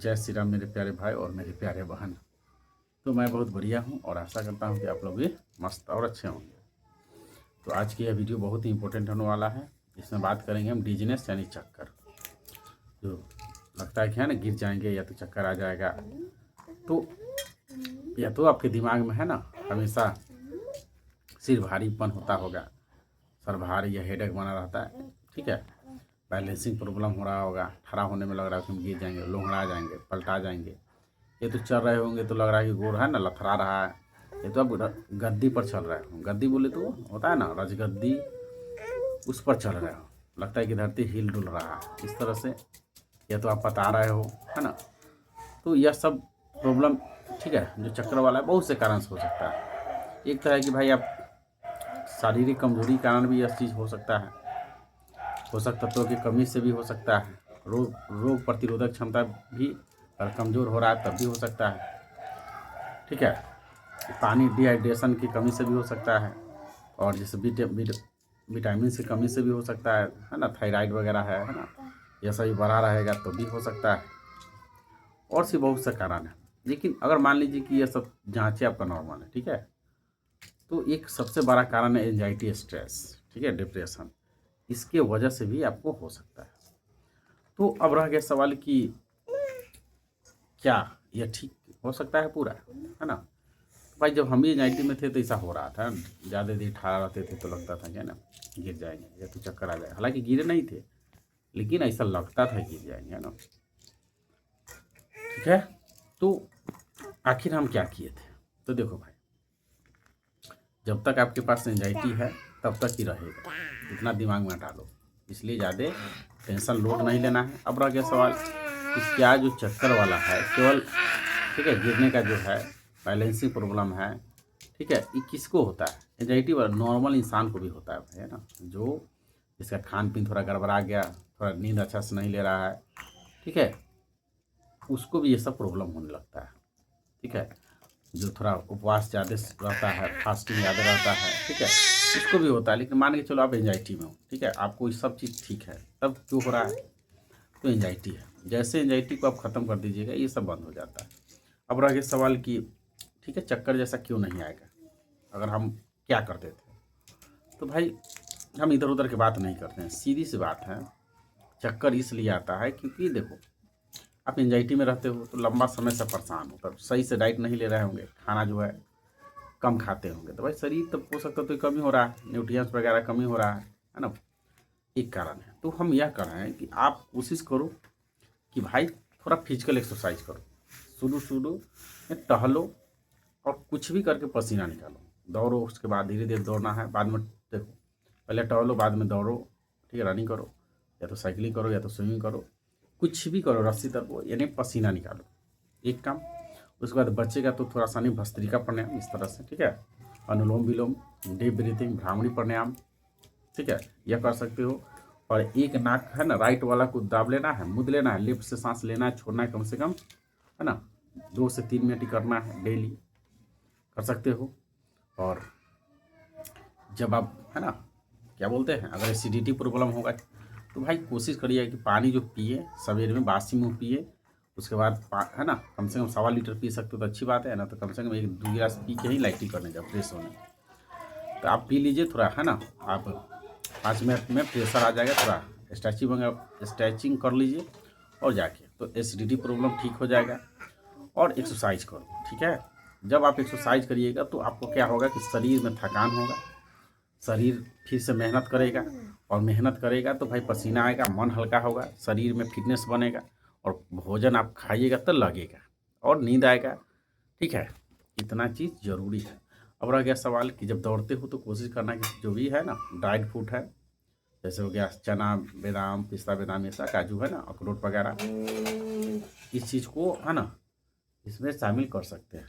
जय श्री राम मेरे प्यारे भाई और मेरी प्यारे बहन। तो मैं बहुत बढ़िया हूँ और आशा करता हूँ कि आप लोग भी मस्त और अच्छे होंगे। तो आज की यह वीडियो बहुत ही इंपॉर्टेंट होने वाला है। इसमें बात करेंगे हम डिजीनेस यानी चक्कर। जो लगता है कि है ना गिर जाएंगे या तो चक्कर आ जाएगा, तो या तो आपके दिमाग में है ना हमेशा सिर भारीपन होता होगा, सर भारी या हेडेक बना रहता है, ठीक है। बैलेंसिंग प्रॉब्लम हो रहा होगा, खड़ा होने में लग रहा है कि हम गिर जाएंगे, लोहड़ा जाएंगे, पलटा जाएंगे। ये तो चल रहे होंगे तो लग रहा है कि गोड़ है ना लथड़ा रहा है। ये तो अब गद्दी पर चल रहे हो, गद्दी बोले तो होता है ना रजगद्दी, उस पर चल रहे हो, लगता है कि धरती हिल डुल रहा है इस तरह से। या तो आप बता रहे हो, है ना। तो यह सब प्रॉब्लम, ठीक है, जो चक्कर वाला है बहुत से कारण से हो सकता है। एक तरह कि भाई आप शारीरिक कमजोरी के कारण भी यह चीज़ हो सकता है, पोषक तत्वों की कमी से भी हो सकता है, रोग प्रतिरोधक क्षमता भी अगर कमज़ोर हो रहा है तब भी हो सकता है, ठीक है। पानी डिहाइड्रेशन की कमी से भी हो सकता है, और जैसे विटामिन की कमी से भी हो सकता है ना। थायराइड वगैरह है ना, यह सभी बढ़ा रहेगा तो भी हो सकता है, और सी बहुत से कारण है। लेकिन अगर मान लीजिए कि यह सब जांचें आपका नॉर्मल है, ठीक है, तो एक सबसे बड़ा कारण है एंजाइटी, स्ट्रेस, ठीक है, डिप्रेशन। इसके वजह से भी आपको हो सकता है। तो अब रह गया सवाल कि क्या यह ठीक हो सकता है पूरा, है ना। भाई जब हम भी एंजाइटी में थे तो ऐसा हो रहा था, ज़्यादा देर ठहरा रहते थे तो लगता था क्या ना गिर जाएंगे या तो चक्कर आ जाएगा। हालांकि गिरे नहीं थे, लेकिन ऐसा लगता था गिर जाएंगे, है ना, ठीक है। तो आखिर हम क्या किए थे? तो देखो भाई, जब तक आपके पास एंजाइटी है तब तक ही रहेगा, इतना दिमाग में डालो। इसलिए ज़्यादा टेंशन लोड नहीं लेना है। अब रह गया सवाल कि क्या जो चक्कर वाला है केवल, ठीक है, गिरने का जो है बैलेंसिंग प्रॉब्लम है, ठीक है, ये किसको होता है? एंजाइटी वाला नॉर्मल इंसान को भी होता है भाई, है ना। जो जिसका खान पीन थोड़ा गड़बड़ा गया, थोड़ा नींद अच्छा से नहीं ले रहा है, ठीक है, उसको भी ये सब प्रॉब्लम होने लगता है, ठीक है। जो थोड़ा उपवास ज़्यादा रहता है, फास्टिंग ज़्यादा रहता है, ठीक है, इसको भी होता है। लेकिन मान के चलो आप एंजाइटी में हो, ठीक है, आपको ये सब चीज़ ठीक है, तब क्यों हो रहा है? तो एंजाइटी है। जैसे एंजाइटी को आप ख़त्म कर दीजिएगा ये सब बंद हो जाता है। अब रह गया सवाल कि ठीक है, चक्कर जैसा क्यों नहीं आएगा, अगर हम क्या करते थे? तो भाई हम इधर उधर की बात नहीं करते हैं, सीधी सी बात है। चक्कर इसलिए आता है क्योंकि देखो, आप एंजाइटी में रहते हो तो लंबा समय से परेशान हो, तब सही से डाइट नहीं ले रहे होंगे, खाना जो है कम खाते होंगे, तो भाई शरीर तो पोषक तत्व की कमी हो रहा है, न्यूट्रिएंट्स वगैरह कमी हो रहा है ना। एक कारण है। तो हम यह कर रहे हैं कि आप कोशिश करो कि भाई थोड़ा फिजिकल एक्सरसाइज करो, शुरू शुरू में टहलो और कुछ भी करके पसीना निकालो, दौड़ो, उसके बाद धीरे धीरे दौड़ना है, बाद में देखो, पहले टहलो बाद में दौड़ो, ठीक है, रनिंग करो या तो साइकिलिंग करो या तो स्विमिंग करो, कुछ भी करो, रस्सी तरो, यानी पसीना निकालो, एक काम। उसके बाद बचेगा तो थोड़ा सा नहीं भस्त्रिका प्राणायाम इस तरह से, ठीक है, अनुलोम विलोम, डीप ब्रीथिंग, भ्रामरी प्राणायाम, ठीक है, यह कर सकते हो। और एक नाक है ना राइट वाला को दाब लेना है, मुद लेना है, लेफ्ट से सांस लेना है, छोड़ना है कम से कम, है ना, 2 से 3 मिनट ही करना है, डेली कर सकते हो। और जब आप, है ना, क्या बोलते हैं, अगर एसिडिटी प्रॉब्लम होगा तो भाई कोशिश करिए कि पानी जो पिए सवेरे में बासी मुँह पिए, उसके बाद है ना कम से कम 1.25 लीटर पी सकते हो तो अच्छी बात है ना। तो कम से कम 1-2 गिलास पी के ही लाइटिंग करने का फ्रेश होने, तो आप पी लीजिए थोड़ा, है ना। आप 5 मिनट में प्रेशर आ जाएगा, थोड़ा स्ट्रेचिंग कर लीजिए और जाके तो एसिडिटी प्रॉब्लम ठीक हो जाएगा। और एक्सरसाइज करो, ठीक है। जब आप एक्सरसाइज करिएगा तो आपको क्या होगा कि शरीर में थकान होगा, शरीर फिर से मेहनत करेगा, और मेहनत करेगा तो भाई पसीना आएगा, मन हल्का होगा, शरीर में फिटनेस बनेगा, और भोजन आप खाइएगा तो लगेगा, और नींद आएगा, ठीक है। इतना चीज़ ज़रूरी है। अब रह गया सवाल कि जब दौड़ते हो तो कोशिश करना कि जो भी है ना ड्राइड फ्रूट है, जैसे हो गया चना बादाम, पिस्ता बादाम, ऐसा काजू है ना, अखरोट वगैरह, इस चीज़ को है ना इसमें शामिल कर सकते हैं,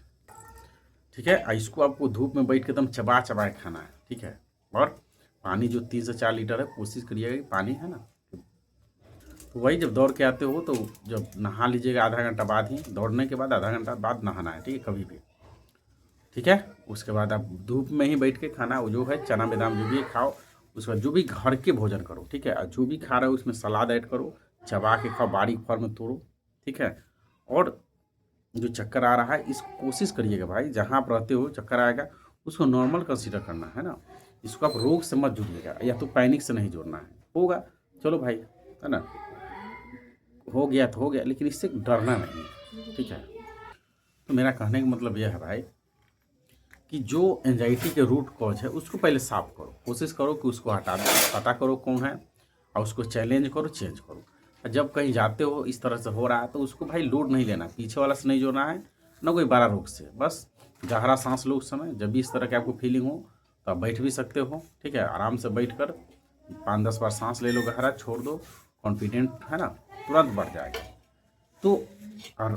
ठीक है। इसको आपको धूप में बैठ के एकदम चबा चबा के खाना है, ठीक है। और पानी जो 3 से 4 लीटर है कोशिश करिएगा कि पानी, है ना। तो वही जब दौड़ के आते हो तो जब नहा लीजिएगा आधा घंटा बाद ही, दौड़ने के बाद आधा घंटा बाद नहाना है, ठीक है, कभी भी, ठीक है। उसके बाद आप धूप में ही बैठ के खाना, वो जो है चना बादाम जो भी खाओ, उसके बाद जो भी घर के भोजन करो, ठीक है। और जो भी खा रहे हो उसमें सलाद ऐड करो, चबा के खाओ, बारीक फल में तोड़ो, ठीक है। और जो चक्कर आ रहा है इस कोशिश करिएगा भाई, जहाँ आप रहते हो चक्कर आएगा उसको नॉर्मल कंसीडर करना है ना, इसको आप रोग से मत जुड़िएगा, या तो पैनिक से नहीं जोड़ना है। होगा चलो भाई, है ना, हो गया तो हो गया, लेकिन इससे डरना नहीं, ठीक है। तो मेरा कहने का मतलब यह है भाई कि जो एंजाइटी के रूट कॉज है उसको पहले साफ करो, कोशिश करो कि उसको हटा दो, पता करो कौन है और उसको चैलेंज करो, चेंज करो। और जब कहीं जाते हो इस तरह से हो रहा है तो उसको भाई लोड नहीं लेना, पीछे वाला से नहीं जोड़ना है, ना कोई बड़ा रोग से। बस गहरा सांस लो उस समय, जब भी इस तरह की आपको फीलिंग हो तो आप बैठ भी सकते हो, ठीक है, आराम से बैठ कर 5-10 बार सांस ले लो गहरा, छोड़ दो, कॉन्फिडेंट है ना तुरंत बढ़ जाएगा। तो और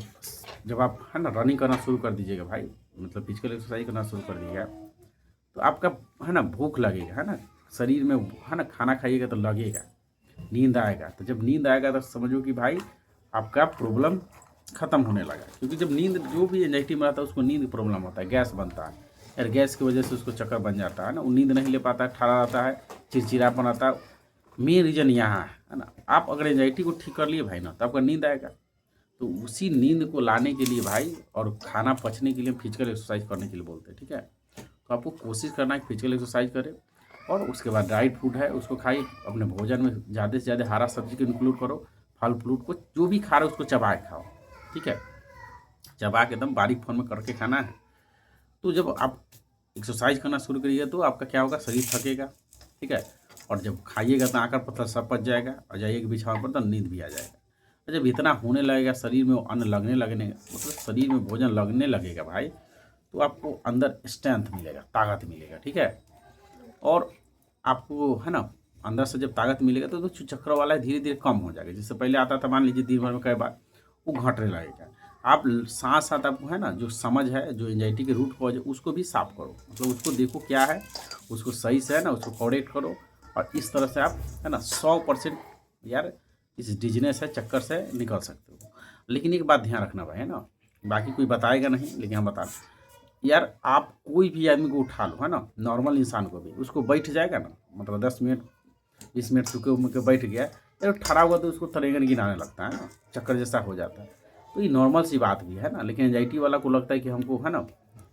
जब आप है ना रनिंग करना शुरू कर दीजिएगा भाई, मतलब फिजिकल एक्सरसाइज करना शुरू कर दीजिएगा, तो आपका है ना भूख लगेगा, है ना शरीर में, है ना खाना खाइएगा तो लगेगा, नींद आएगा, तो जब नींद आएगा तो समझो कि भाई आपका प्रॉब्लम ख़त्म होने लगा। क्योंकि जब नींद, जो भी एंजाइटी में रहता है उसको नींद प्रॉब्लम होता है, गैस बनता है यार, गैस की वजह से उसको चक्कर बन जाता है ना, वो नींद नहीं ले पाता है, ठहरा रहता है, चिड़चिड़ापन आता है। मेन रीज़न यहाँ है ना। आप अगर एंजाइटी को ठीक कर लिए भाई ना तो आपका नींद आएगा। तो उसी नींद को लाने के लिए भाई और खाना पचने के लिए फिजिकल एक्सरसाइज करने के लिए बोलते हैं, ठीक है। तो आपको कोशिश करना है कि फिजिकल एक्सरसाइज करें, और उसके बाद ड्राई फूड है उसको खाइए, अपने भोजन में ज़्यादा से ज़्यादा हरा सब्जी को इंक्लूड करो, फल फ्रूट को जो भी खा रहे हो उसको चबा के खाओ, ठीक है, चबा के एकदम बारीक फॉर्म में करके खाना है। तो जब आप एक्सरसाइज करना शुरू करिएगा तो आपका क्या होगा, शरीर थकेगा, ठीक है, और जब खाइएगा तो आकर पतला सब पच जाएगा, और जाइएगा बिछावन पर तो नींद भी आ जाएगा। और जब इतना होने लगेगा, शरीर में अन्न लगने मतलब शरीर में भोजन लगने लगेगा भाई, तो आपको अंदर स्ट्रेंथ मिलेगा, ताकत मिलेगा, ठीक है। और आपको है ना अंदर से जब ताकत मिलेगा तो जो चक्कर वाला है धीरे धीरे कम हो जाएगा। जिससे पहले आता था मान लीजिए दिन भर में कई बार, वो घटने लगेगा। आप साथ साथ आपको है ना जो समझ है, जो एंजाइटी के रूट कॉज है उसको भी साफ करो, मतलब उसको देखो क्या है, उसको सही से है ना उसको करेक्ट करो, और इस तरह से आप है ना 100% यार इस डिजीनेस है चक्कर से निकल सकते हो। लेकिन एक बात ध्यान रखना भाई, है ना, बाकी कोई बताएगा नहीं लेकिन हम बता रहे हैं। यार आप कोई भी आदमी को उठा लो, है ना, नॉर्मल इंसान को भी, उसको बैठ जाएगा ना, मतलब 10 मिनट 20 मिनट रुके के बैठ गया, यार ठहरा हुआ तो उसको तरेगन गिराने लगता है ना, चक्कर जैसा हो जाता है। तो ये नॉर्मल सी बात भी है ना। लेकिन एंजाइटी वाला को लगता है कि हमको है ना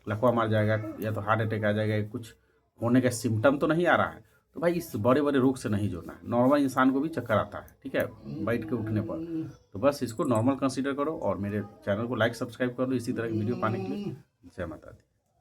लकवा मार जाएगा, या तो हार्ट अटैक आ जाएगा, कुछ होने का सिम्टम तो नहीं आ रहा है, तो भाई इस बड़े बड़े रोग से नहीं जुड़ना है। नॉर्मल इंसान को भी चक्कर आता है, ठीक है, बैठ के उठने पर। तो बस इसको नॉर्मल कंसीडर करो, और मेरे चैनल को लाइक सब्सक्राइब कर लो इसी तरह की वीडियो पाने के लिए। जय माता दी।